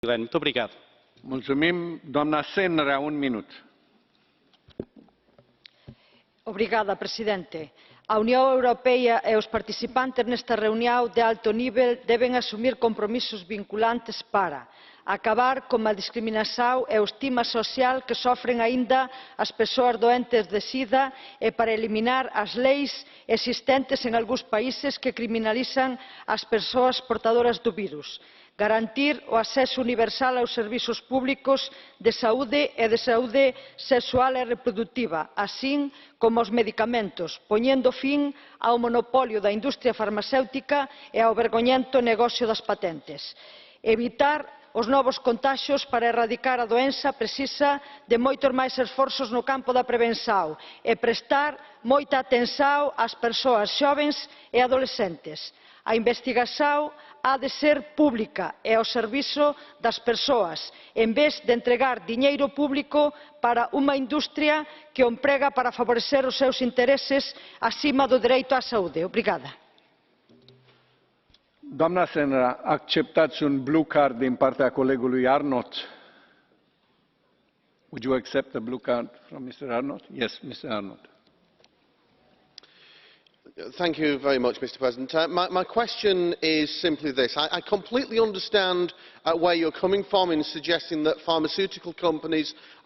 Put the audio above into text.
Muito obrigado. Mulțumim. Doamna Senra, un minut. Obrigada, presidente. A Unión Europea e os participantes nesta reunión de alto nivel deben asumir compromisos vinculantes para acabar coa discriminación e o estigma social que sofren aínda as persoas doentes de sida e para eliminar as leis existentes en algúns países que criminalizan as persoas portadoras do virus, garantir o acceso universal aos servizos públicos de saúde e de saúde sexual e reproductiva, así como aos medicamentos, poñendo fin ao monopolio da industria farmacéutica e ao vergoñento negocio das patentes. Evitar os novos contaxios para erradicar a doenza precisa de moitos máis esforzos no campo da prevención e prestar moita atención ás persoas xovens e adolescentes. A investigación ha de ser pública e ao servizo das persoas, en vez de entregar diñeiro público para unha industria que o emprega para favorecer os seus intereses acima do dereito á saúde. Obrigada. Doamna Senra, acceptați un blue card din partea colegului Arnott? Would you accept a blue card from Mr. Arnott? Yes, Mr. Arnott. Thank you very much, Mr. President. My question is simply this. I completely understand where you're coming from in suggesting that pharmaceutical companies are